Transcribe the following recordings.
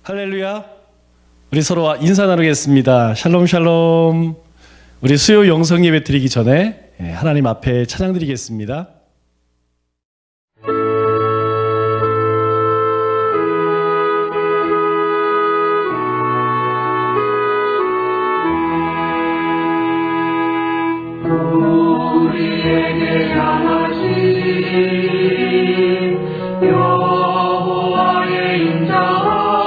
할렐루야. 우리 서로 인사 나누겠습니다. 샬롬 샬롬. 우리 수요 영성 예배 드리기 전에 하나님 앞에 찬양 드리겠습니다. 우리에게 향하신 여호와의 인자하심이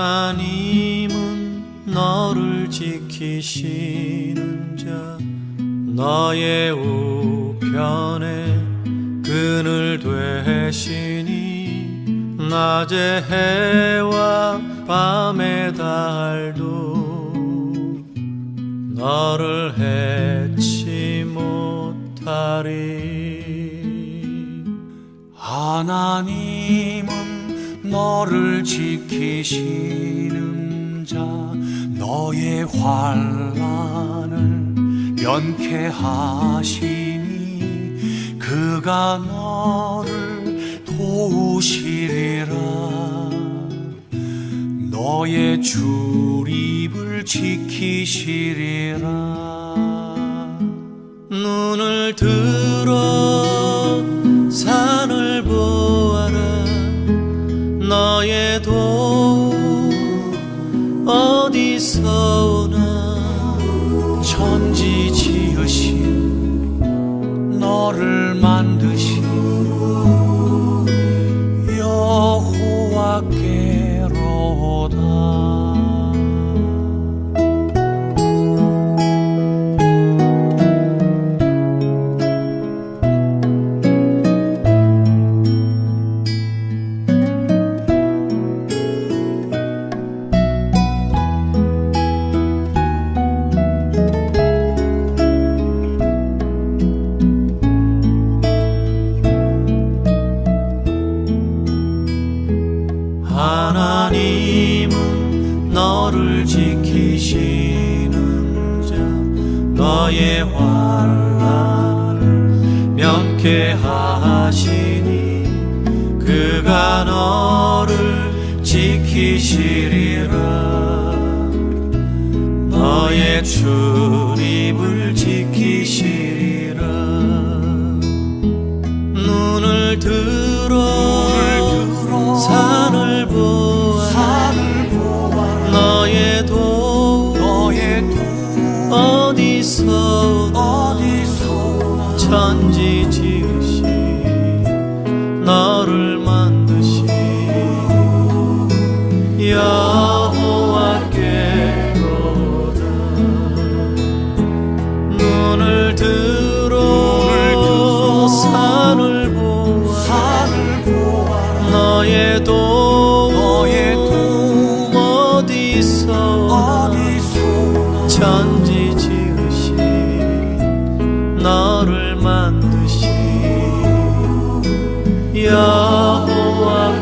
하나님은 너를 지키시는 자 너의 우편에 그늘 되시니 낮의 해와 밤의 달도 너를 해치 못하리. 하나님은 너를 지키시는 자 너의 환난을 면케하시니 그가 너를 도우시리라. 너의 출입을 지키시리라. 눈을 들어 산을 보아라. 너의 도움 어디서 오나. 천지 지으신 너를 만드신 여호와께로다. 하나님은 너를 지키시는 자 너의 환난을 면케하시니 그가 너를 지키시리라. 너의 출입을 지키시리라. 눈을 들어 산을 보아라. 너의 도움 어디서 오나. 천지 지으신 너를 만드신 여호와께로다. 눈을 들어 산을 보아라. 너의 도움 어디서 천지 지으신 너를 만드신 여호와께로다.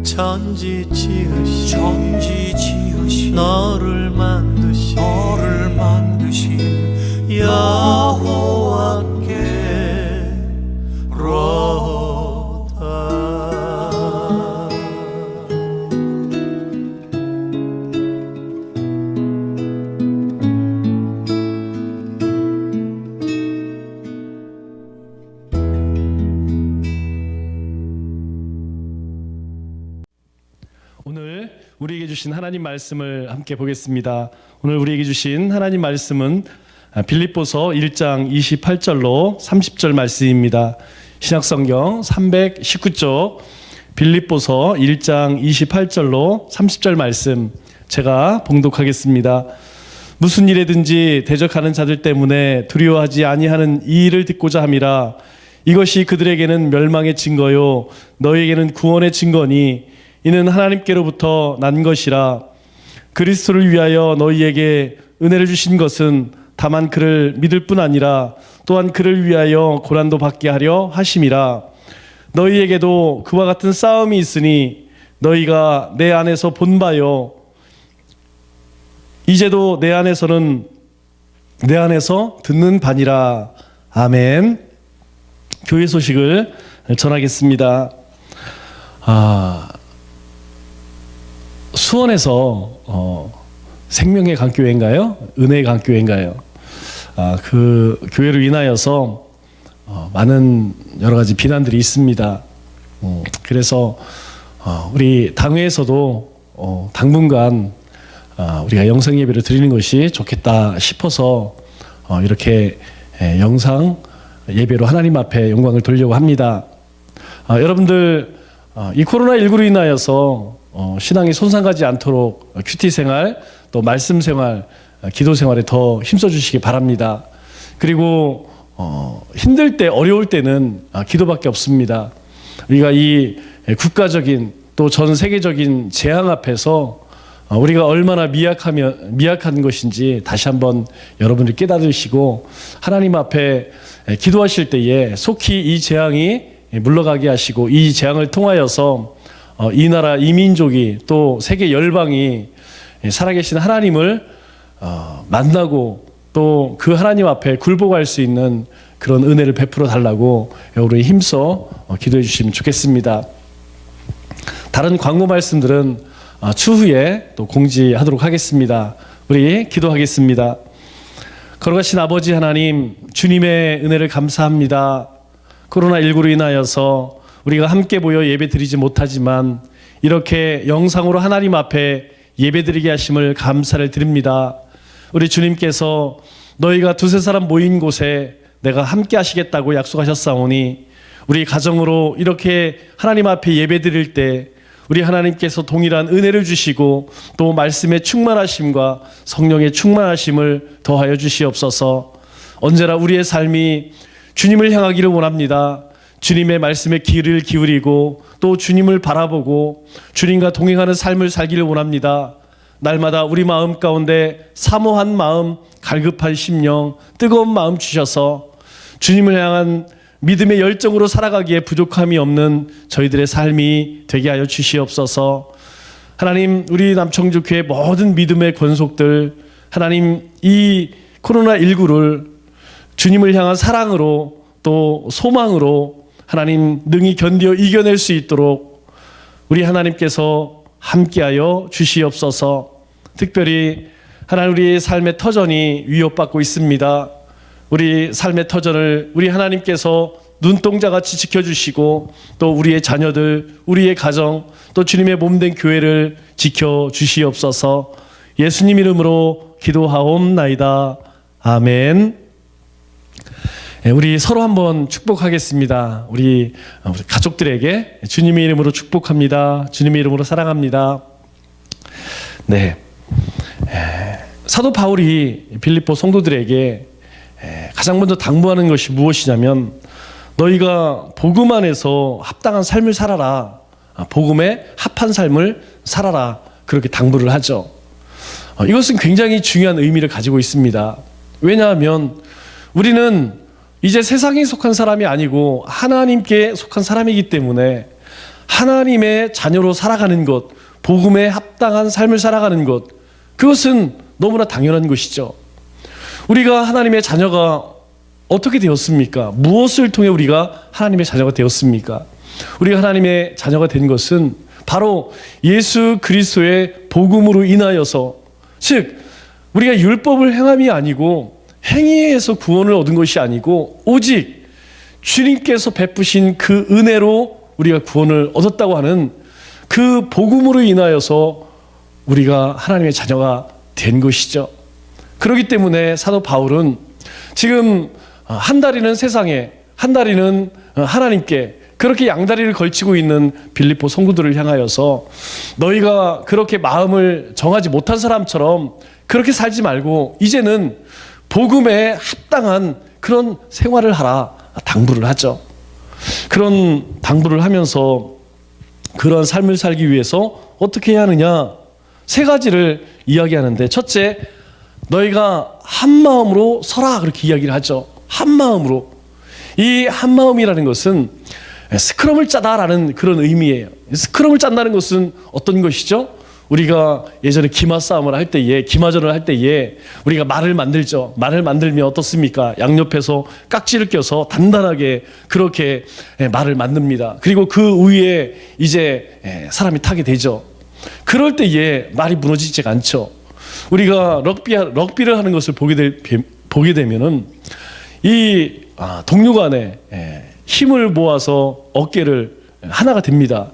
천지 지으신 너를 만드신 여호와께로다. 우리에게 주신 하나님 말씀을 함께 보겠습니다. 오늘 우리에게 주신 하나님 말씀은 빌립보서 1장 28절로 30절 말씀입니다. 신약성경 319쪽 빌립보서 1장 28절로 30절 말씀 제가 봉독하겠습니다. 무슨 일에든지 대적하는 자들 때문에 두려워하지 아니하는 이 일을 듣고자 함이라. 이것이 그들에게는 멸망의 증거요 너희에게는 구원의 증거니 이는 하나님께로부터 난 것이라. 그리스도를 위하여 너희에게 은혜를 주신 것은 다만 그를 믿을 뿐 아니라 또한 그를 위하여 고난도 받게 하려 하심이라. 너희에게도 그와 같은 싸움이 있으니 너희가 내 안에서 본 바요 이제도 내 안에서 듣는 바니라. 아멘. 교회 소식을 전하겠습니다. 수원에서 생명의 강교회인가요? 은혜의 강교회인가요? 그 교회로 인하여서 많은 여러 가지 비난들이 있습니다. 그래서 우리 당회에서도 당분간 우리가 영상 예배를 드리는 것이 좋겠다 싶어서 이렇게 영상 예배로 하나님 앞에 영광을 돌리려고 합니다. 여러분들 이 코로나19로 인하여서 신앙이 손상가지 않도록 큐티 생활 또 말씀 생활 기도 생활에 더 힘써 주시기 바랍니다. 그리고 힘들 때 어려울 때는 기도밖에 없습니다. 우리가 이 국가적인 또 전 세계적인 재앙 앞에서 우리가 얼마나 미약한 것인지 다시 한번 여러분들이 깨달으시고 하나님 앞에 기도하실 때에 속히 이 재앙이 물러가게 하시고 이 재앙을 통하여서 이 나라 이 민족이 또 세계 열방이 살아계신 하나님을 만나고 또 그 하나님 앞에 굴복할 수 있는 그런 은혜를 베풀어 달라고 우리 힘써 기도해 주시면 좋겠습니다. 다른 광고 말씀들은 추후에 또 공지하도록 하겠습니다. 우리 기도하겠습니다. 거룩하신 아버지 하나님, 주님의 은혜를 감사합니다. 코로나19로 인하여서 우리가 함께 모여 예배 드리지 못하지만 이렇게 영상으로 하나님 앞에 예배 드리게 하심을 감사를 드립니다. 우리 주님께서 너희가 두세 사람 모인 곳에 내가 함께 하시겠다고 약속하셨사오니 우리 가정으로 이렇게 하나님 앞에 예배 드릴 때 우리 하나님께서 동일한 은혜를 주시고 또 말씀의 충만하심과 성령의 충만하심을 더하여 주시옵소서. 언제나 우리의 삶이 주님을 향하기를 원합니다. 주님의 말씀에 귀를 기울이고 또 주님을 바라보고 주님과 동행하는 삶을 살기를 원합니다. 날마다 우리 마음 가운데 사모한 마음, 갈급한 심령, 뜨거운 마음 주셔서 주님을 향한 믿음의 열정으로 살아가기에 부족함이 없는 저희들의 삶이 되게 하여 주시옵소서. 하나님, 우리 남청주교회 모든 믿음의 권속들, 하나님 이 코로나19를 주님을 향한 사랑으로 또 소망으로 하나님 능히 견디어 이겨낼 수 있도록 우리 하나님께서 함께하여 주시옵소서. 특별히 하나님 우리의 삶의 터전이 위협받고 있습니다. 우리 삶의 터전을 우리 하나님께서 눈동자같이 지켜주시고 또 우리의 자녀들, 우리의 가정, 또 주님의 몸된 교회를 지켜주시옵소서. 예수님 이름으로 기도하옵나이다. 아멘. 우리 서로 한번 축복하겠습니다. 우리 가족들에게 주님의 이름으로 축복합니다. 주님의 이름으로 사랑합니다. 네, 사도 바울이 빌립보 성도들에게 가장 먼저 당부하는 것이 무엇이냐면 너희가 복음 안에서 합당한 삶을 살아라. 복음에 합한 삶을 살아라. 그렇게 당부를 하죠. 이것은 굉장히 중요한 의미를 가지고 있습니다. 왜냐하면 우리는 이제 세상에 속한 사람이 아니고 하나님께 속한 사람이기 때문에 하나님의 자녀로 살아가는 것, 복음에 합당한 삶을 살아가는 것, 그것은 너무나 당연한 것이죠. 우리가 하나님의 자녀가 어떻게 되었습니까? 무엇을 통해 우리가 하나님의 자녀가 되었습니까? 우리가 하나님의 자녀가 된 것은 바로 예수 그리스도의 복음으로 인하여서, 즉 우리가 율법을 행함이 아니고 행위에서 구원을 얻은 것이 아니고 오직 주님께서 베푸신 그 은혜로 우리가 구원을 얻었다고 하는 그 복음으로 인하여서 우리가 하나님의 자녀가 된 것이죠. 그렇기 때문에 사도 바울은 지금 한 다리는 세상에, 한 다리는 하나님께 그렇게 양다리를 걸치고 있는 빌립보 성도들을 향하여서 너희가 그렇게 마음을 정하지 못한 사람처럼 그렇게 살지 말고 이제는 복음에 합당한 그런 생활을 하라 당부를 하죠. 그런 당부를 하면서 그런 삶을 살기 위해서 어떻게 해야 하느냐, 세 가지를 이야기하는데, 첫째, 너희가 한 마음으로 서라, 그렇게 이야기를 하죠. 한 마음으로. 이 한 마음이라는 것은 스크럼을 짜다라는 그런 의미예요. 스크럼을 짠다는 것은 어떤 것이죠? 우리가 예전에 기마 싸움을 할 때에, 기마전을 할 때에 우리가 말을 만들죠. 말을 만들면 어떻습니까? 양옆에서 깍지를 껴서 단단하게 그렇게 말을 만듭니다. 그리고 그 위에 이제 사람이 타게 되죠. 그럴 때에 말이 무너지지 않죠. 우리가 럭비를 하는 것을 보게 되면은 이 동료 간에 힘을 모아서 어깨를 하나가 됩니다.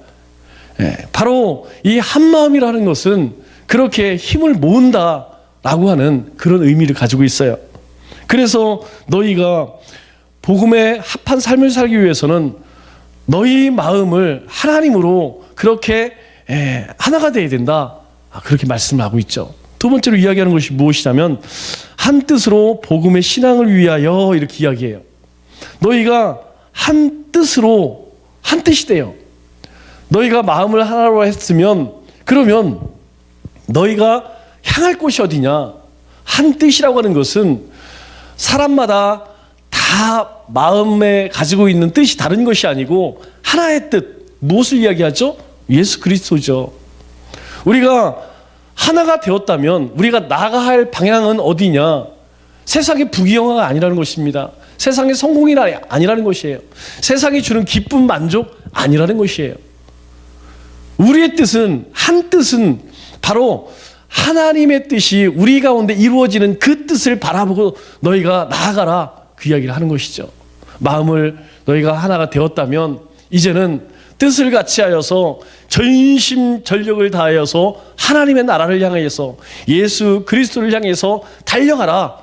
바로 이 한마음이라는 것은 그렇게 힘을 모은다라고 하는 그런 의미를 가지고 있어요. 그래서 너희가 복음에 합한 삶을 살기 위해서는 너희 마음을 하나님으로 그렇게 하나가 되어야 된다, 그렇게 말씀을 하고 있죠. 두 번째로 이야기하는 것이 무엇이냐면 한 뜻으로 복음의 신앙을 위하여, 이렇게 이야기해요. 너희가 한 뜻으로, 한 뜻이 돼요. 너희가 마음을 하나로 했으면, 그러면 너희가 향할 곳이 어디냐? 한 뜻이라고 하는 것은 사람마다 다 마음에 가지고 있는 뜻이 다른 것이 아니고 하나의 뜻, 무엇을 이야기하죠? 예수 그리스도죠. 우리가 하나가 되었다면 우리가 나아가야 할 방향은 어디냐? 세상의 부귀영화가 아니라는 것입니다. 세상의 성공이 아니라는 것이에요. 세상이 주는 기쁨, 만족 아니라는 것이에요. 우리의 뜻은, 한 뜻은 바로 하나님의 뜻이 우리 가운데 이루어지는 그 뜻을 바라보고 너희가 나아가라, 그 이야기를 하는 것이죠. 마음을 너희가 하나가 되었다면 이제는 뜻을 같이 하여서 전심전력을 다하여서 하나님의 나라를 향해서 예수 그리스도를 향해서 달려가라.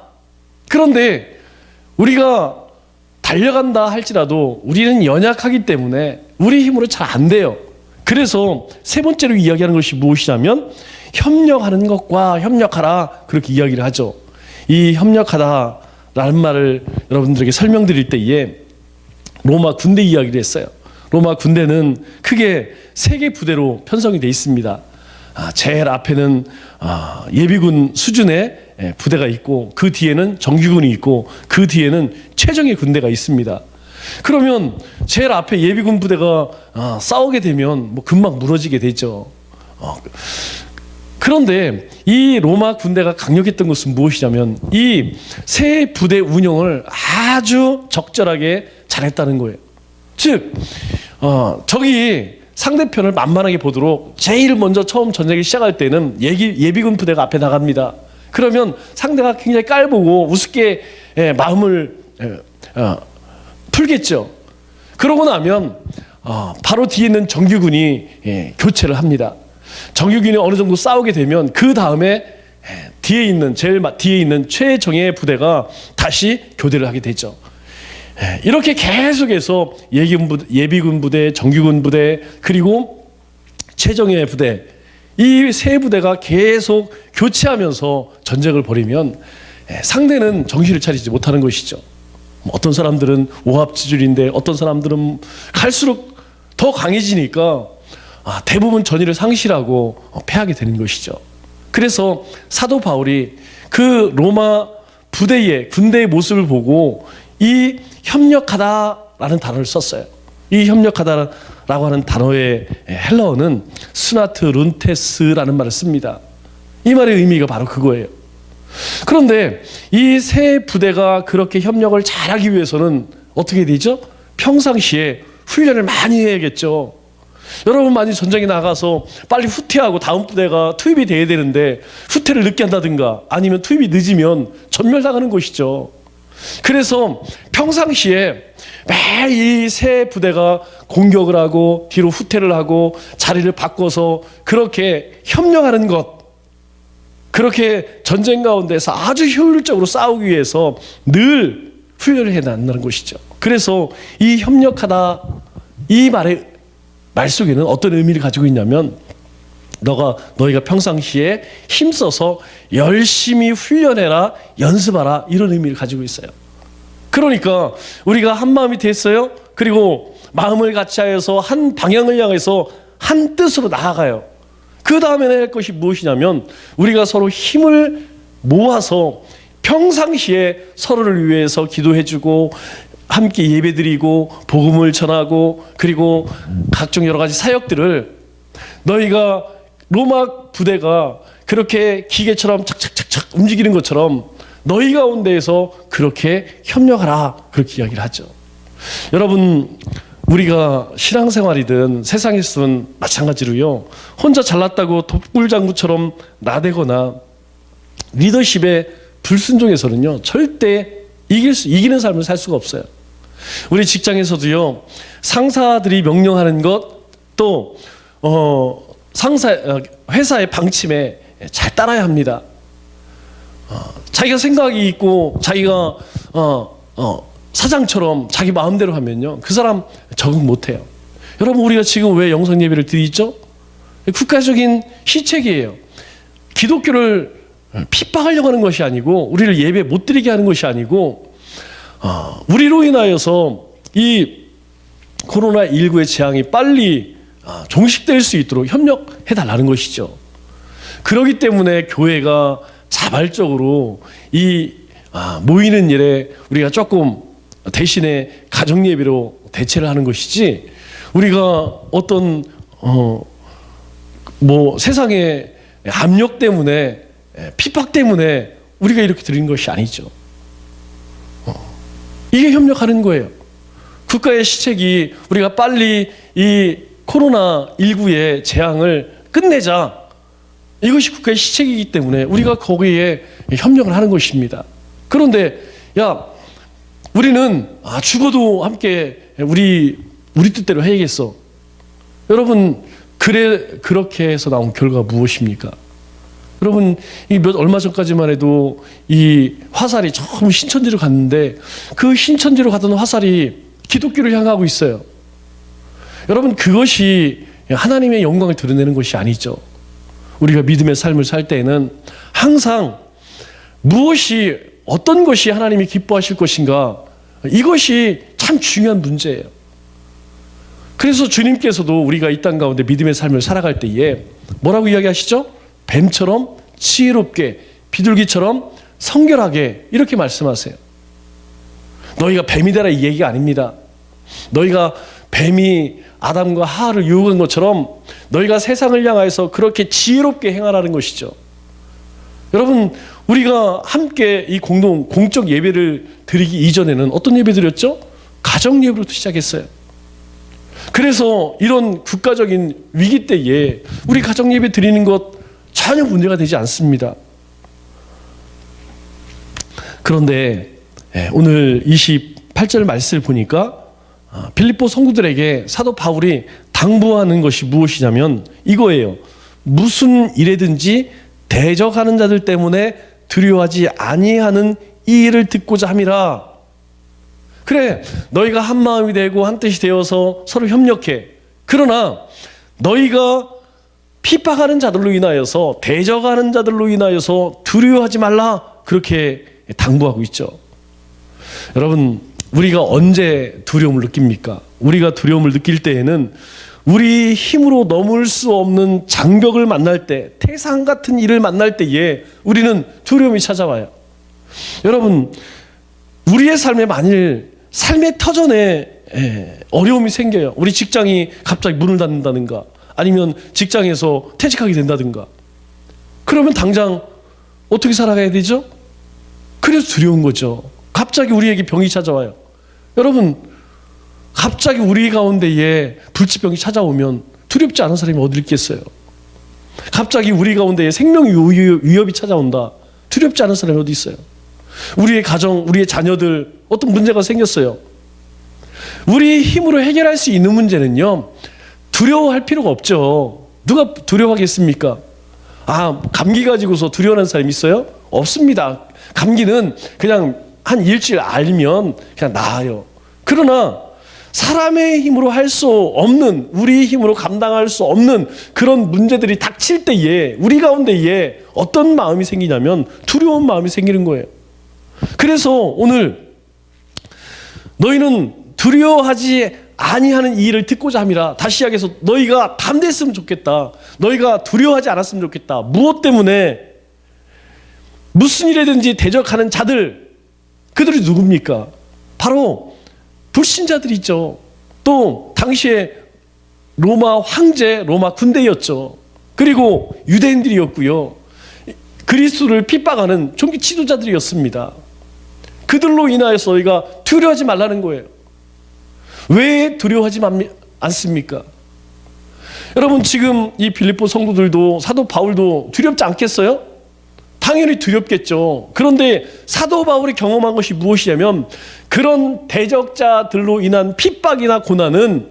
그런데 우리가 달려간다 할지라도 우리는 연약하기 때문에 우리 힘으로 잘 안 돼요. 그래서 세 번째로 이야기하는 것이 무엇이냐면 협력하는 것과 협력하라, 그렇게 이야기를 하죠. 이 협력하다라는 말을 여러분들에게 설명드릴 때에 로마 군대 이야기를 했어요. 로마 군대는 크게 세 개 부대로 편성이 되어 있습니다. 제일 앞에는 예비군 수준의 부대가 있고, 그 뒤에는 정규군이 있고, 그 뒤에는 최정예 군대가 있습니다. 그러면 제일 앞에 예비군 부대가 싸우게 되면 뭐 금방 무너지게 되죠. 그런데 이 로마 군대가 강력했던 것은 무엇이냐면 이 세 부대 운영을 아주 적절하게 잘했다는 거예요. 즉 적이 상대편을 만만하게 보도록 제일 먼저 처음 전쟁을 시작할 때는 예비군 부대가 앞에 나갑니다. 그러면 상대가 굉장히 깔보고 우습게 마음을 풀겠죠. 그러고 나면 바로 뒤에 있는 정규군이 교체를 합니다. 정규군이 어느 정도 싸우게 되면 그 다음에 제일 뒤에 있는 최정예 부대가 다시 교대를 하게 되죠. 이렇게 계속해서 예비군 부대, 정규군 부대, 그리고 최정예 부대, 이 세 부대가 계속 교체하면서 전쟁을 벌이면 상대는 정신을 차리지 못하는 것이죠. 어떤 사람들은 오합지졸인데 어떤 사람들은 갈수록 더 강해지니까 대부분 전의를 상실하고 패하게 되는 것이죠. 그래서 사도 바울이 그 로마 군대의 모습을 보고 이 협력하다라는 단어를 썼어요. 이 협력하다라고 하는 단어의 헬라어는 스나트 룬테스라는 말을 씁니다. 이 말의 의미가 바로 그거예요. 그런데 이 세 부대가 그렇게 협력을 잘하기 위해서는 어떻게 되죠? 평상시에 훈련을 많이 해야겠죠. 여러분 많이 전쟁에 나가서 빨리 후퇴하고 다음 부대가 투입이 돼야 되는데 후퇴를 늦게 한다든가 아니면 투입이 늦으면 전멸당하는 것이죠. 그래서 평상시에 매일 이 세 부대가 공격을 하고 뒤로 후퇴를 하고 자리를 바꿔서 그렇게 협력하는 것, 그렇게 전쟁 가운데서 아주 효율적으로 싸우기 위해서 늘 훈련을 해놨다는 것이죠. 그래서 이 협력하다, 이 말 속에는 어떤 의미를 가지고 있냐면, 너희가 평상시에 힘써서 열심히 훈련해라, 연습하라, 이런 의미를 가지고 있어요. 그러니까 우리가 한 마음이 됐어요. 그리고 마음을 같이 하여서 한 방향을 향해서 한 뜻으로 나아가요. 그 다음에 할 것이 무엇이냐면, 우리가 서로 힘을 모아서 평상시에 서로를 위해서 기도해주고 함께 예배드리고 복음을 전하고, 그리고 각종 여러 가지 사역들을, 너희가 로마 부대가 그렇게 기계처럼 착착착착 움직이는 것처럼 너희 가운데에서 그렇게 협력하라, 그렇게 이야기를 하죠. 여러분, 우리가 신앙생활이든 세상에서는 마찬가지로요, 혼자 잘났다고 독불장구처럼 나대거나 리더십의 불순종에서는요 절대 이기는 삶을 살 수가 없어요. 우리 직장에서도요, 상사들이 명령하는 것, 또 회사의 방침에 잘 따라야 합니다. 자기가 생각이 있고 자기가 사장처럼 자기 마음대로 하면요, 그 사람 적응 못해요. 여러분, 우리가 지금 왜 영성 예배를 드리죠? 국가적인 시책이에요. 기독교를 핍박하려고 하는 것이 아니고, 우리를 예배 못 드리게 하는 것이 아니고, 우리로 인하여서 이 코로나19의 재앙이 빨리 종식될 수 있도록 협력해달라는 것이죠. 그렇기 때문에 교회가 자발적으로 이 모이는 일에 우리가 조금 대신에 가정예배로 대체를 하는 것이지, 우리가 어떤 세상의 압력 때문에, 핍박 때문에 우리가 이렇게 드리는 것이 아니죠. 이게 협력하는 거예요. 국가의 시책이 우리가 빨리 이 코로나19의 재앙을 끝내자, 이것이 국가의 시책이기 때문에 우리가 거기에 협력을 하는 것입니다. 그런데 우리는 죽어도 함께 우리 뜻대로 해야겠어. 여러분, 그렇게 해서 나온 결과가 무엇입니까? 여러분, 얼마 전까지만 해도 이 화살이 처음 신천지로 갔는데, 그 신천지로 가던 화살이 기독교를 향하고 있어요. 여러분, 그것이 하나님의 영광을 드러내는 것이 아니죠. 우리가 믿음의 삶을 살 때에는 항상 어떤 것이 하나님이 기뻐하실 것인가, 이것이 참 중요한 문제예요. 그래서 주님께서도 우리가 이 땅 가운데 믿음의 삶을 살아갈 때에 뭐라고 이야기하시죠? 뱀처럼 지혜롭게, 비둘기처럼 성결하게, 이렇게 말씀하세요. 너희가 뱀이 되라, 이 얘기가 아닙니다. 너희가 뱀이 아담과 하와를 유혹한 것처럼 너희가 세상을 향하여서 그렇게 지혜롭게 행하라는 것이죠. 여러분, 우리가 함께 이 공적 예배를 드리기 이전에는 어떤 예배 드렸죠? 가정 예배부터 시작했어요. 그래서 이런 국가적인 위기 때에 우리 가정 예배 드리는 것 전혀 문제가 되지 않습니다. 그런데 오늘 28절 말씀을 보니까 빌립보 성도들에게 사도 바울이 당부하는 것이 무엇이냐면 이거예요. 무슨 일에든지 대적하는 자들 때문에 두려워하지 아니하는 이 일을 듣고자 함이라. 그래, 너희가 한 마음이 되고 한 뜻이 되어서 서로 협력해. 그러나 너희가 핍박하는 자들로 인하여서, 대적하는 자들로 인하여서 두려워하지 말라, 그렇게 당부하고 있죠. 여러분, 우리가 언제 두려움을 느낍니까? 우리가 두려움을 느낄 때에는 우리 힘으로 넘을 수 없는 장벽을 만날 때, 태산 같은 일을 만날 때에 우리는 두려움이 찾아와요. 여러분, 우리의 삶에 만일 삶의 터전에 어려움이 생겨요. 우리 직장이 갑자기 문을 닫는다든가, 아니면 직장에서 퇴직하게 된다든가, 그러면 당장 어떻게 살아가야 되죠? 그래서 두려운 거죠. 갑자기 우리에게 병이 찾아와요. 여러분, 갑자기 우리 가운데에 불치병이 찾아오면 두렵지 않은 사람이 어디 있겠어요? 갑자기 우리 가운데에 생명 위협이 찾아온다. 두렵지 않은 사람이 어디 있어요? 우리의 가정, 우리의 자녀들 어떤 문제가 생겼어요. 우리 힘으로 해결할 수 있는 문제는요, 두려워할 필요가 없죠. 누가 두려워하겠습니까? 아, 감기 가지고서 두려워하는 사람 있어요? 없습니다. 감기는 그냥 한 일주일 알면 그냥 나아요. 그러나 사람의 힘으로 할 수 없는, 우리 힘으로 감당할 수 없는 그런 문제들이 닥칠 때에 우리 가운데에 어떤 마음이 생기냐면 두려운 마음이 생기는 거예요. 그래서 오늘 너희는 두려워하지 아니하는 이 일을 듣고자 함이라. 다시 이야기해서 너희가 담대했으면 좋겠다. 너희가 두려워하지 않았으면 좋겠다. 무엇 때문에? 무슨 일이든지 대적하는 자들, 그들이 누굽니까? 바로 불신자들이죠. 또 당시에 로마 황제, 로마 군대였죠. 그리고 유대인들이었고요. 그리스도를 핍박하는 종교 지도자들이었습니다. 그들로 인하여서 너희가 두려워하지 말라는 거예요. 왜 두려워하지 않습니까? 여러분, 지금 이 빌립보 성도들도 사도 바울도 두렵지 않겠어요? 당연히 두렵겠죠. 그런데 사도 바울이 경험한 것이 무엇이냐면 그런 대적자들로 인한 핍박이나 고난은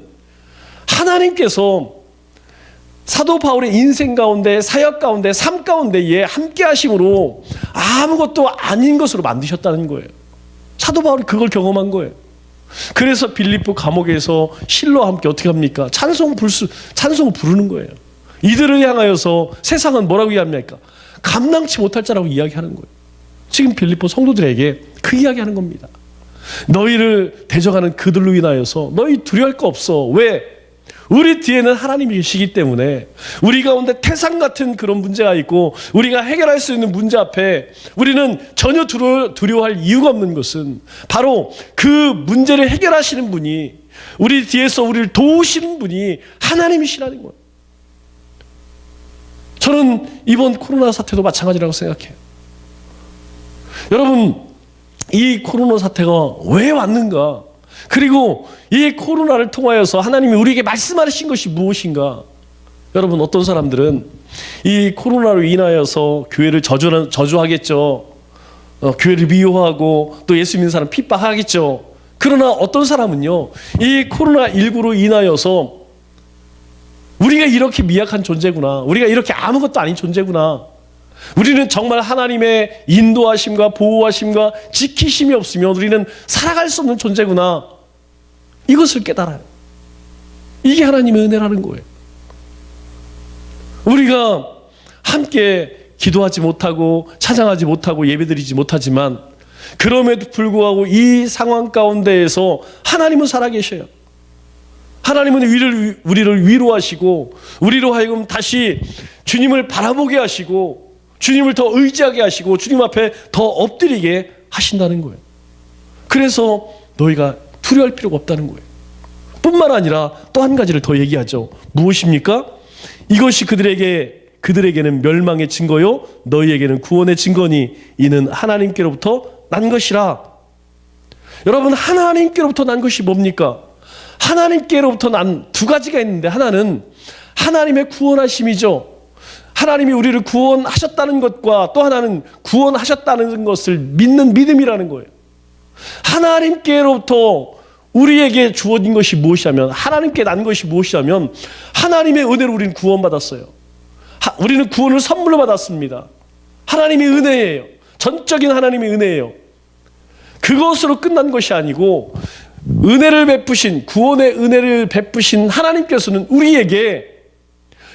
하나님께서 사도 바울의 인생 가운데, 사역 가운데, 삶 가운데에 함께 하심으로 아무것도 아닌 것으로 만드셨다는 거예요. 사도 바울이 그걸 경험한 거예요. 그래서 빌립보 감옥에서 실로와 함께 어떻게 합니까? 찬송을 부르는 거예요. 이들을 향하여서 세상은 뭐라고 이야기합니까? 감당치 못할 자라고 이야기하는 거예요. 지금 빌립보 성도들에게 그 이야기하는 겁니다. 너희를 대적하는 그들로 인하여서 너희 두려워할 거 없어. 왜? 우리 뒤에는 하나님이 계시기 때문에. 우리 가운데 태산 같은 그런 문제가 있고 우리가 해결할 수 있는 문제 앞에 우리는 전혀 두려워할 이유가 없는 것은 바로 그 문제를 해결하시는 분이, 우리 뒤에서 우리를 도우시는 분이 하나님이시라는 거예요. 저는 이번 코로나 사태도 마찬가지라고 생각해요. 여러분, 이 코로나 사태가 왜 왔는가? 그리고 이 코로나를 통하여서 하나님이 우리에게 말씀하신 것이 무엇인가? 여러분, 어떤 사람들은 이 코로나로 인하여서 교회를 저주하겠죠. 교회를 미워하고 또 예수 믿는 사람 핍박하겠죠. 그러나 어떤 사람은요, 이 코로나19로 인하여서 우리가 이렇게 미약한 존재구나, 우리가 이렇게 아무것도 아닌 존재구나, 우리는 정말 하나님의 인도하심과 보호하심과 지키심이 없으면 우리는 살아갈 수 없는 존재구나, 이것을 깨달아요. 이게 하나님의 은혜라는 거예요. 우리가 함께 기도하지 못하고 찬양하지 못하고 예배드리지 못하지만 그럼에도 불구하고 이 상황 가운데에서 하나님은 살아계셔요. 하나님은 우리를 위로하시고 우리로 하여금 다시 주님을 바라보게 하시고 주님을 더 의지하게 하시고 주님 앞에 더 엎드리게 하신다는 거예요. 그래서 너희가 두려워할 필요가 없다는 거예요. 뿐만 아니라 또 한 가지를 더 얘기하죠. 무엇입니까? 이것이 그들에게는 멸망의 증거요 너희에게는 구원의 증거니 이는 하나님께로부터 난 것이라. 여러분, 하나님께로부터 난 것이 뭡니까? 하나님께로부터 난 두 가지가 있는데, 하나는 하나님의 구원하심이죠. 하나님이 우리를 구원하셨다는 것과 또 하나는 구원하셨다는 것을 믿는 믿음이라는 거예요. 하나님께로부터 우리에게 주어진 것이 무엇이냐면, 하나님께 난 것이 무엇이냐면 하나님의 은혜로 우리는 구원받았어요. 우리는 구원을 선물로 받았습니다. 하나님의 은혜예요. 전적인 하나님의 은혜예요. 그것으로 끝난 것이 아니고 은혜를 베푸신, 구원의 은혜를 베푸신 하나님께서는 우리에게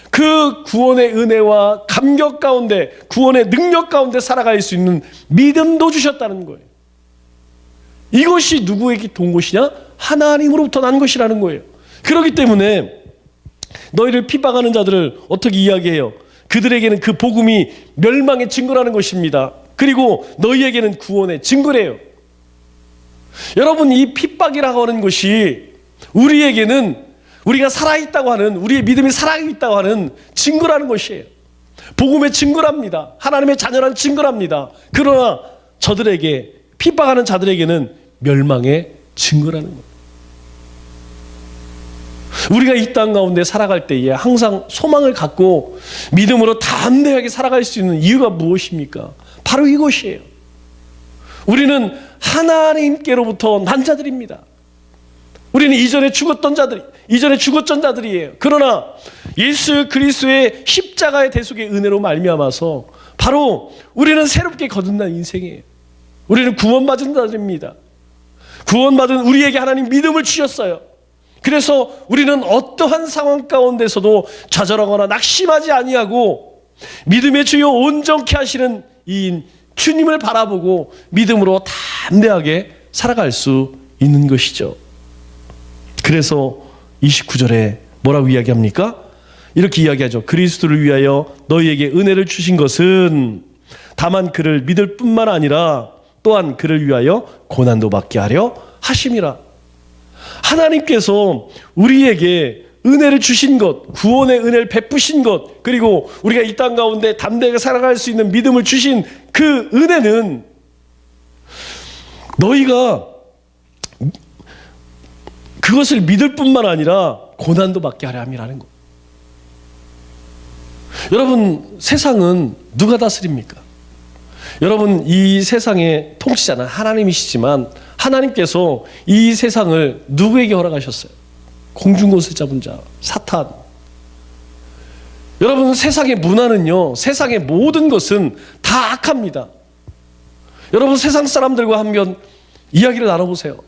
그 구원의 은혜와 감격 가운데, 구원의 능력 가운데 살아갈 수 있는 믿음도 주셨다는 거예요. 이것이 누구에게 온 것이냐? 하나님으로부터 난 것이라는 거예요. 그렇기 때문에 너희를 핍박하는 자들을 어떻게 이야기해요? 그들에게는 그 복음이 멸망의 증거라는 것입니다. 그리고 너희에게는 구원의 증거래요. 여러분, 이 핍박이라고 하는 것이 우리에게는 우리가 살아있다고 하는, 우리의 믿음이 살아있다고 하는 증거라는 것이에요. 복음의 증거랍니다. 하나님의 자녀라는 증거랍니다. 그러나 저들에게, 핍박하는 자들에게는 멸망의 증거라는 거예요. 우리가 이 땅 가운데 살아갈 때에 항상 소망을 갖고 믿음으로 담대하게 살아갈 수 있는 이유가 무엇입니까? 바로 이것이에요. 우리는 하나님께로부터 난 자들입니다. 우리는 이전에 죽었던 자들이에요. 그러나 예수 그리스도의 십자가의 대속의 은혜로 말미암아서 바로 우리는 새롭게 거듭난 인생이에요. 우리는 구원받은 자들입니다. 구원받은 우리에게 하나님 믿음을 주셨어요. 그래서 우리는 어떠한 상황 가운데서도 좌절하거나 낙심하지 아니하고 믿음의 주요 온전케 하시는 이 주님을 바라보고 믿음으로 담대하게 살아갈 수 있는 것이죠. 그래서 29절에 뭐라고 이야기합니까? 이렇게 이야기하죠. 그리스도를 위하여 너희에게 은혜를 주신 것은 다만 그를 믿을 뿐만 아니라 또한 그를 위하여 고난도 받게 하려 하심이라. 하나님께서 우리에게 은혜를 주신 것, 구원의 은혜를 베푸신 것, 그리고 우리가 이 땅 가운데 담대하게 살아갈 수 있는 믿음을 주신 그 은혜는 너희가 그것을 믿을 뿐만 아니라 고난도 받게 하려 함이라는 것. 여러분, 세상은 누가 다스립니까? 여러분, 이 세상의 통치자는 하나님이시지만 하나님께서 이 세상을 누구에게 허락하셨어요? 공중곳을 잡은 자, 사탄. 여러분, 세상의 문화는요, 세상의 모든 것은 다 악합니다. 여러분, 세상 사람들과 한번 이야기를 나눠보세요.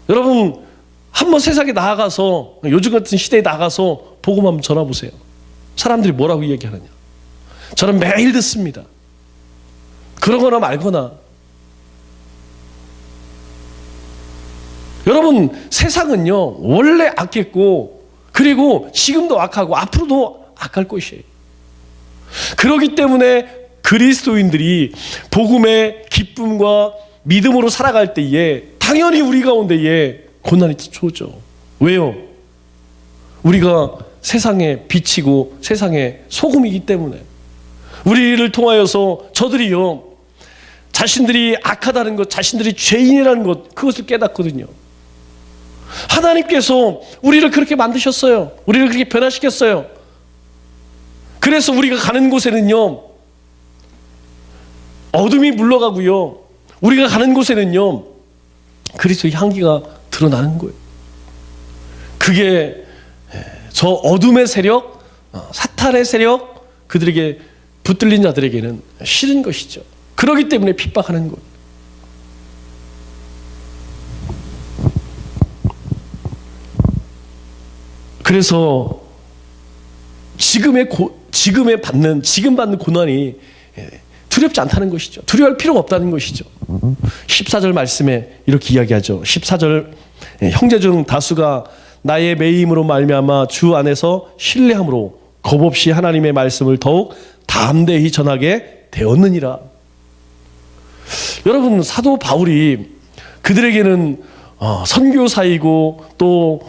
여러분, 한번 세상에 나가서, 요즘 같은 시대에 나가서 복음 한번 전화보세요. 사람들이 뭐라고 이야기하느냐. 저는 매일 듣습니다. 그러거나 말거나. 여러분, 세상은요 원래 악했고 그리고 지금도 악하고 앞으로도 악할 것이에요. 그렇기 때문에 그리스도인들이 복음의 기쁨과 믿음으로 살아갈 때에 당연히 우리 가운데에 고난이 찾아오죠. 왜요? 우리가 세상의 빛이고 세상의 소금이기 때문에. 우리를 통하여서 저들이요 자신들이 악하다는 것, 자신들이 죄인이라는 것, 그것을 깨닫거든요. 하나님께서 우리를 그렇게 만드셨어요. 우리를 그렇게 변화시켰어요. 그래서 우리가 가는 곳에는요 어둠이 물러가고요, 우리가 가는 곳에는요 그리스도의 향기가 드러나는 거예요. 그게 저 어둠의 세력, 사탄의 세력, 그들에게 붙들린 자들에게는 싫은 것이죠. 그렇기 때문에 핍박하는 거예요. 그래서 지금 받는 고난이 두렵지 않다는 것이죠. 두려워할 필요가 없다는 것이죠. 14절 말씀에 이렇게 이야기하죠. 14절 형제 중 다수가 나의 매임으로 말미암아 주 안에서 신뢰함으로 겁없이 하나님의 말씀을 더욱 담대히 전하게 되었느니라. 여러분, 사도 바울이 그들에게는 선교사이고 또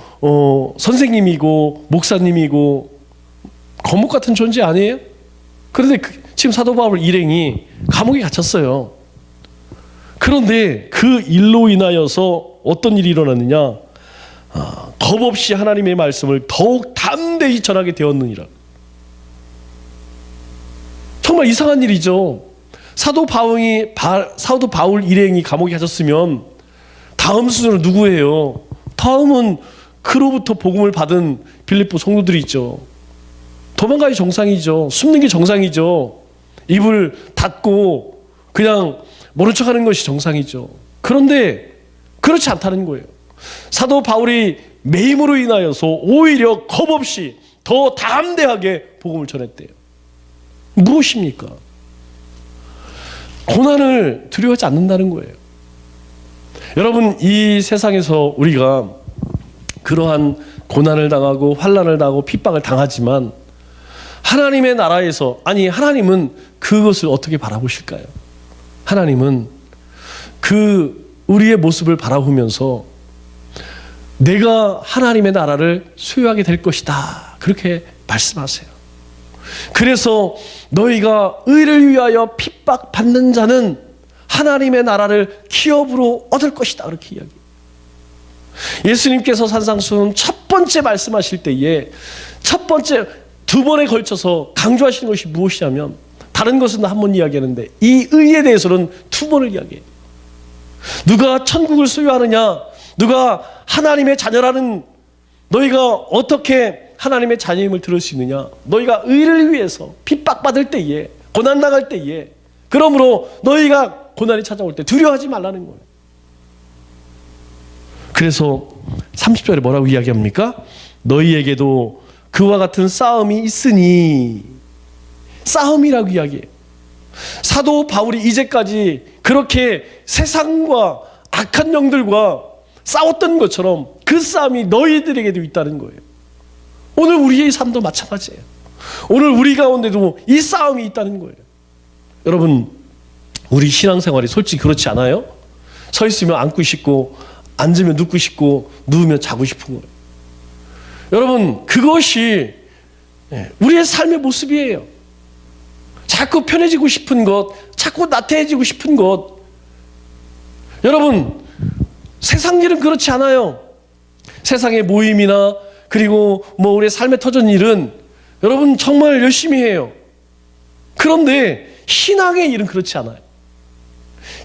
선생님이고 목사님이고 거목 같은 존재 아니에요? 그런데 지금 사도 바울 일행이 감옥에 갇혔어요. 그런데 그 일로 인하여서 어떤 일이 일어났느냐? 겁없이 하나님의 말씀을 더욱 담대히 전하게 되었느니라. 정말 이상한 일이죠. 사도 바울 일행이 감옥에 갇혔으면 다음 순서는 누구예요? 다음은 그로부터 복음을 받은 빌립보 성도들이 있죠. 도망가기 정상이죠. 숨는 게 정상이죠. 입을 닫고 그냥 모른 척하는 것이 정상이죠. 그런데 그렇지 않다는 거예요. 사도 바울이 매임으로 인하여서 오히려 겁없이 더 담대하게 복음을 전했대요. 무엇입니까? 고난을 두려워하지 않는다는 거예요. 여러분, 이 세상에서 우리가 그러한 고난을 당하고 환난을 당하고 핍박을 당하지만 하나님의 나라에서, 아니 하나님은 그것을 어떻게 바라보실까요? 하나님은 그 우리의 모습을 바라보면서 내가 하나님의 나라를 소유하게 될 것이다, 그렇게 말씀하세요. 그래서 너희가 의를 위하여 핍박받는 자는 하나님의 나라를 기업으로 얻을 것이다, 그렇게 이야기해요. 예수님께서 산상수훈 첫 번째 말씀하실 때에 두 번에 걸쳐서 강조하시는 것이 무엇이냐면, 다른 것은 한 번 이야기하는데 이 의에 대해서는 두 번을 이야기해요. 누가 천국을 소유하느냐, 누가 하나님의 자녀라는 너희가 어떻게 하나님의 자녀임을 들을 수 있느냐? 너희가 의를 위해서 핍박받을 때에, 고난 나갈 때에, 그러므로 너희가 고난이 찾아올 때 두려워하지 말라는 거예요. 그래서 30절에 뭐라고 이야기합니까? 너희에게도 그와 같은 싸움이 있으니, 싸움이라고 이야기해요. 사도 바울이 이제까지 그렇게 세상과 악한 영들과 싸웠던 것처럼 그 싸움이 너희들에게도 있다는 거예요. 오늘 우리의 삶도 마찬가지예요. 오늘 우리 가운데도 이 싸움이 있다는 거예요. 여러분, 우리 신앙생활이 솔직히 그렇지 않아요? 서 있으면 앉고 싶고, 앉으면 눕고 싶고, 누우면 자고 싶은 거예요. 여러분, 그것이 우리의 삶의 모습이에요. 자꾸 편해지고 싶은 것, 자꾸 나태해지고 싶은 것. 여러분, 세상 일은 그렇지 않아요. 세상의 모임이나 그리고 우리의 삶에 터진 일은 여러분 정말 열심히 해요. 그런데 신앙의 일은 그렇지 않아요.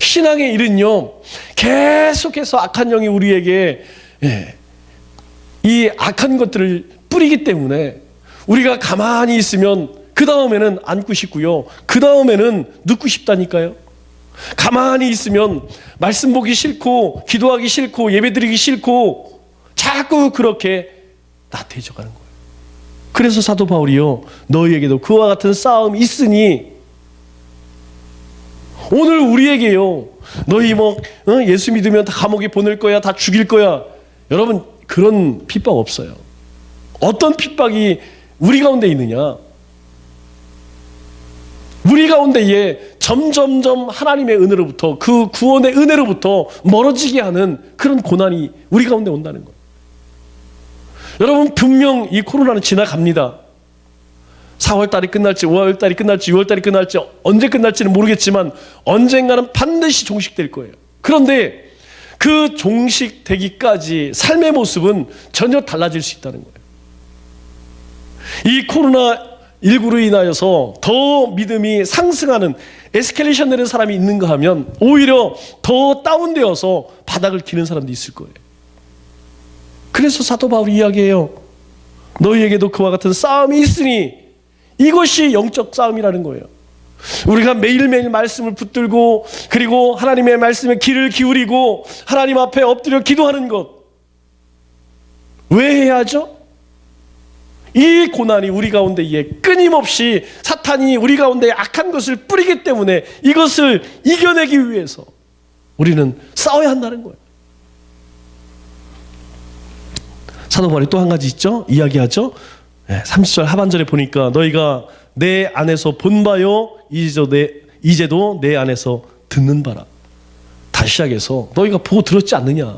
신앙의 일은요, 계속해서 악한 영이 우리에게 이 악한 것들을 뿌리기 때문에 우리가 가만히 있으면 그 다음에는 앉고 싶고요, 그 다음에는 눕고 싶다니까요. 가만히 있으면 말씀 보기 싫고, 기도하기 싫고, 예배드리기 싫고, 자꾸 그렇게 나태해져 가는 거예요. 그래서 사도 바울이요, 너희에게도 그와 같은 싸움이 있으니, 오늘 우리에게요, 너희 예수 믿으면 다 감옥에 보낼 거야, 다 죽일 거야. 여러분, 그런 핍박 없어요. 어떤 핍박이 우리 가운데 있느냐? 우리 가운데에 점점점 하나님의 은혜로부터, 그 구원의 은혜로부터 멀어지게 하는 그런 고난이 우리 가운데 온다는 거예요. 여러분, 분명 이 코로나는 지나갑니다. 4월달이 끝날지 5월달이 끝날지 6월달이 끝날지 언제 끝날지는 모르겠지만 언젠가는 반드시 종식될 거예요. 그런데 그 종식되기까지 삶의 모습은 전혀 달라질 수 있다는 거예요. 이 코로나19로 인하여서 더 믿음이 상승하는, 에스컬레이션 되는 사람이 있는가 하면 오히려 더 다운되어서 바닥을 기는 사람도 있을 거예요. 그래서 사도 바울이 이야기해요. 너희에게도 그와 같은 싸움이 있으니, 이것이 영적 싸움이라는 거예요. 우리가 매일매일 말씀을 붙들고, 그리고 하나님의 말씀에 귀를 기울이고 하나님 앞에 엎드려 기도하는 것, 왜 해야 하죠? 이 고난이 우리 가운데에 끊임없이 사탄이 우리 가운데 악한 것을 뿌리기 때문에 이것을 이겨내기 위해서 우리는 싸워야 한다는 거예요. 사도 바울이 또 한 가지 있죠? 이야기하죠? 30절 하반절에 보니까 너희가 내 안에서 본 바요, 이제도 내 안에서 듣는 바라. 다시 시작해서 너희가 보고 들었지 않느냐?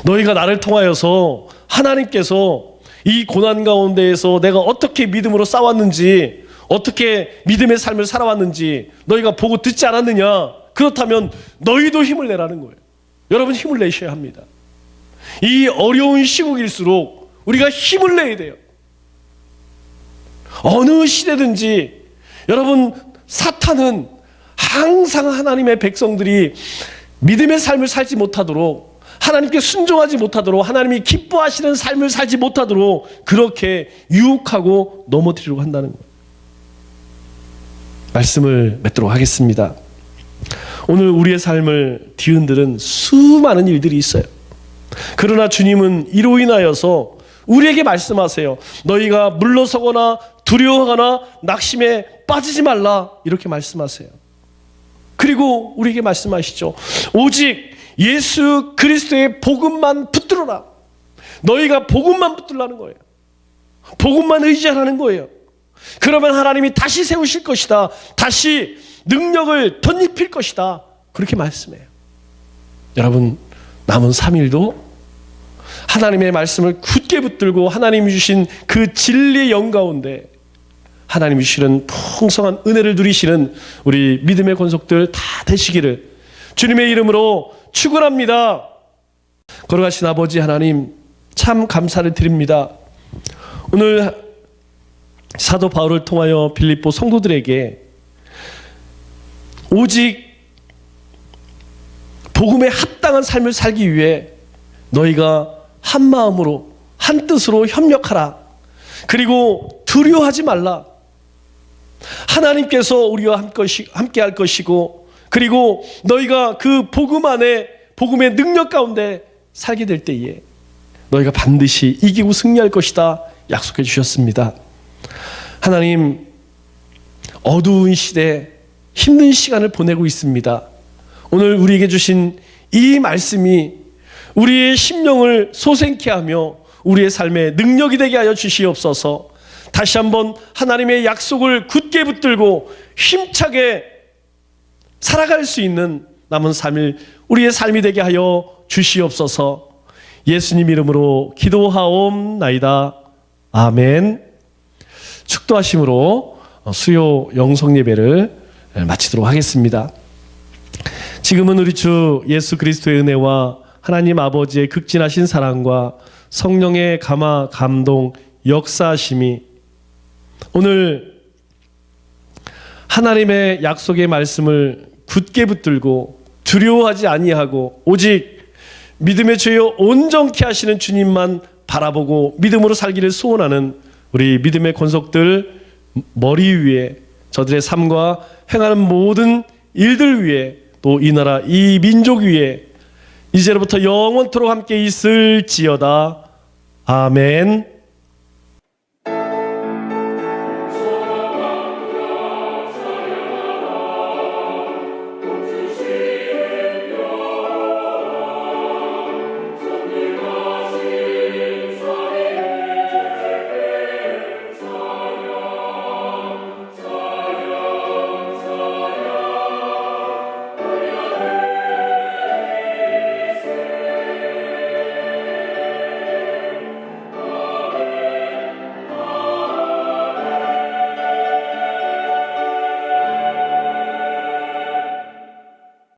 너희가 나를 통하여서 하나님께서 이 고난 가운데에서 내가 어떻게 믿음으로 싸웠는지, 어떻게 믿음의 삶을 살아왔는지 너희가 보고 듣지 않았느냐? 그렇다면 너희도 힘을 내라는 거예요. 여러분, 힘을 내셔야 합니다. 이 어려운 시국일수록 우리가 힘을 내야 돼요. 어느 시대든지 여러분, 사탄은 항상 하나님의 백성들이 믿음의 삶을 살지 못하도록, 하나님께 순종하지 못하도록, 하나님이 기뻐하시는 삶을 살지 못하도록 그렇게 유혹하고 넘어뜨리려고 한다는 거예요. 말씀을 맺도록 하겠습니다. 오늘 우리의 삶을 뒤흔드는 수많은 일들이 있어요. 그러나 주님은 이로 인하여서 우리에게 말씀하세요. 너희가 물러서거나 두려워하거나 낙심에 빠지지 말라, 이렇게 말씀하세요. 그리고 우리에게 말씀하시죠. 오직 예수 그리스도의 복음만 붙들어라. 너희가 복음만 붙들라는 거예요. 복음만 의지하라는 거예요. 그러면 하나님이 다시 세우실 것이다. 다시 능력을 덧입힐 것이다. 그렇게 말씀해요. 여러분, 남은 3일도 하나님의 말씀을 굳게 붙들고 하나님이 주신 그 진리의 영 가운데 하나님이 주시는 풍성한 은혜를 누리시는 우리 믿음의 권속들 다 되시기를 주님의 이름으로 축원합니다. 걸어가신 아버지 하나님, 참 감사를 드립니다. 오늘 사도 바울을 통하여 빌립보 성도들에게 오직 복음에 합당한 삶을 살기 위해 너희가 한 마음으로 한 뜻으로 협력하라. 그리고 두려워하지 말라. 하나님께서 우리와 함께 할 것이고, 그리고 너희가 그 복음 안에, 복음의 능력 가운데 살게 될 때에 너희가 반드시 이기고 승리할 것이다 약속해 주셨습니다. 하나님, 어두운 시대, 힘든 시간을 보내고 있습니다. 오늘 우리에게 주신 이 말씀이 우리의 심령을 소생케 하며 우리의 삶에 능력이 되게 하여 주시옵소서. 다시 한번 하나님의 약속을 굳게 붙들고 힘차게 살아갈 수 있는 남은 3일 우리의 삶이 되게 하여 주시옵소서. 예수님 이름으로 기도하옵나이다. 아멘. 축도하심으로 수요 영성 예배를 마치도록 하겠습니다. 지금은 우리 주 예수 그리스도의 은혜와 하나님 아버지의 극진하신 사랑과 성령의 감화 감동 역사하심이 오늘 하나님의 약속의 말씀을 굳게 붙들고 두려워하지 아니하고 오직 믿음의 주여 온전케 하시는 주님만 바라보고 믿음으로 살기를 소원하는 우리 믿음의 권속들 머리 위에 저들의 삶과 행하는 모든 일들 위에 또 이 나라 이 민족 위에 이제로부터 영원토록 함께 있을지어다. 아멘.